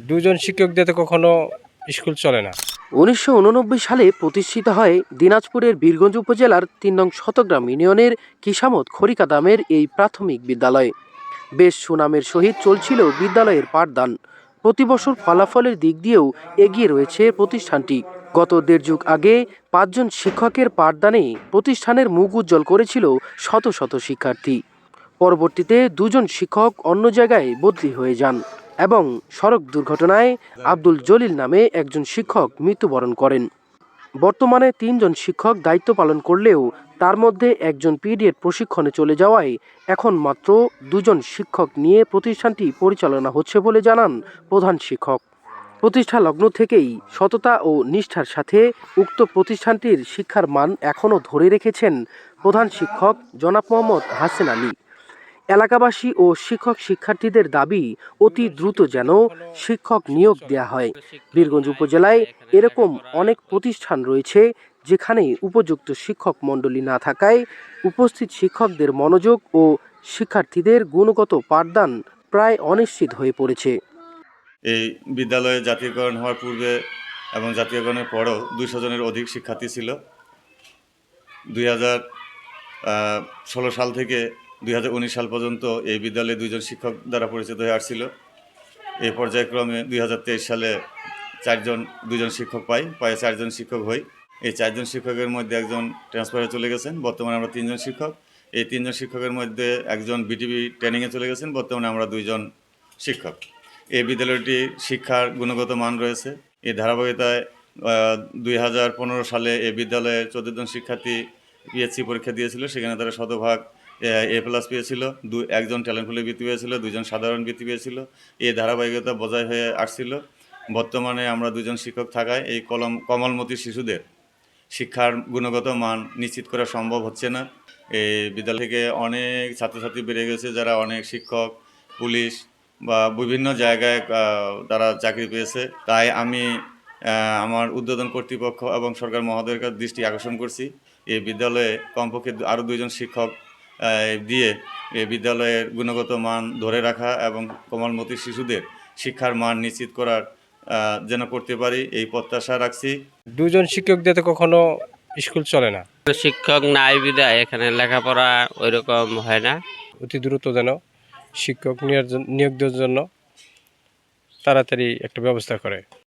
দুজন শিক্ষক দিয়ে তো কখনো স্কুল চলে না। ১৯৮৯ সালে প্রতিষ্ঠিত হয় দিনাজপুরের বীরগঞ্জ উপজেলার ৩ নং শতগ্রাম ইউনিয়নের কিসামত খড়িকাদামের এই প্রাথমিক বিদ্যালয়। বেশ সুনামের সহিত চলছিল বিদ্যালয়ের পাঠদান। প্রতি বছর ফলাফলের দিক দিয়েও এগিয়ে রয়েছে প্রতিষ্ঠানটি। গত দেড় যুগ আগে ৫ জন শিক্ষকের পাঠদানে প্রতিষ্ঠানের মুখ উজ্জ্বল করেছিল শত শত শিক্ষার্থী। পরবর্তীতে ২ জন শিক্ষক অন্য জায়গায় বদলি হয়ে যান এবং সড়ক দুর্ঘটনায় আব্দুল জলিল নামে একজন শিক্ষক মৃত্যুবরণ করেন। বর্তমানে ৩ জন শিক্ষক দায়িত্ব পালন করলেও তার মধ্যে একজন পিডিএড প্রশিক্ষণে চলে যাওয়ায় এখন মাত্র ২ জন শিক্ষক নিয়ে প্রতিষ্ঠানটি পরিচালনা হচ্ছে বলে জানান প্রধান শিক্ষক। প্রতিষ্ঠা লগ্ন থেকেই সততা ও নিষ্ঠার সাথে উক্ত প্রতিষ্ঠানটির শিক্ষার মান এখনও ধরে রেখেছেন প্রধান শিক্ষক জনাব মোহাম্মদ হাসেন আলী। এলাকাবাসী ও শিক্ষক শিক্ষার্থীদের দাবি অতি দ্রুত যেন শিক্ষক নিয়োগ দেয়া হয়। বীরগঞ্জ উপজেলায় এরকম অনেক প্রতিষ্ঠান রয়েছে যেখানে উপযুক্ত শিক্ষক মণ্ডলী না থাকায় উপস্থিত শিক্ষকদের মনোযোগ ও শিক্ষার্থীদের গুণগত পাঠদান প্রায় অনিশ্চিত হয়ে পড়েছে। এই বিদ্যালয়ে জাতীয়করণ হওয়ার পূর্বে এবং জাতীয়করণের পরেও ২০০ জনের অধিক শিক্ষার্থী ছিল। ২০১৬ সাল থেকে ২০১৯ সাল পর্যন্ত এই বিদ্যালয়ে ২ জন শিক্ষক দ্বারা পরিচিত হয়ে আসছিল। এই পর্যায়ক্রমে ২০২৩ সালে ২ জন শিক্ষক পাই ৪ জন শিক্ষক হই। এই ৪ জন শিক্ষকের মধ্যে একজন ট্রান্সফারে চলে গেছেন। বর্তমানে আমরা ৩ জন শিক্ষক। এই ৩ জন শিক্ষকের মধ্যে একজন বিটিভি ট্রেনিংয়ে চলে গেছেন। বর্তমানে আমরা ২ জন শিক্ষক। এই বিদ্যালয়টি শিক্ষার গুণগত মান রয়েছে। এই ধারাবাহিকতায় ২০১৫ সালে এই বিদ্যালয়ে ১৪ জন শিক্ষার্থী পিএসসি পরীক্ষা দিয়েছিল। সেখানে তারা শতভাগ A+ পেয়েছিল। একজন ট্যালেন্ট পুলে বৃত্তি পেয়েছিল, ২ জন সাধারণ বৃত্তি পেয়েছিল। এই ধারাবাহিকতা বজায় হয়ে আসছিল। বর্তমানে আমরা ২ জন শিক্ষক থাকায় এই কমলমতি শিশুদের শিক্ষার গুণগত মান নিশ্চিত করা সম্ভব হচ্ছে না। এই বিদ্যালয় থেকে অনেক ছাত্রছাত্রী বেড়ে গেছে, যারা অনেক শিক্ষক, পুলিশ বা বিভিন্ন জায়গায় তারা চাকরি পেয়েছে। তাই আমি আমার ঊর্ধ্বতন কর্তৃপক্ষ এবং সরকার মহোদয়ের কাছে দৃষ্টি আকর্ষণ করছি, এই বিদ্যালয়ে কমপক্ষে আরও ২ জন শিক্ষক দিয়ে এই বিদ্যালয়ের গুণগত মান ধরে রাখা এবং কোমলমতি শিশুদের শিক্ষার মান নিশ্চিত করার যেন করতে পারি, এই প্রত্যাশা রাখছি। ২ জন শিক্ষক দিয়ে তো কখনো স্কুল চলে না। শিক্ষক নাই বিদায় এখানে লেখাপড়া ওইরকম হয় না। অতি দ্রুত যেন শিক্ষক নিয়োগ দেওয়ার জন্য তাড়াতাড়ি একটা ব্যবস্থা করে।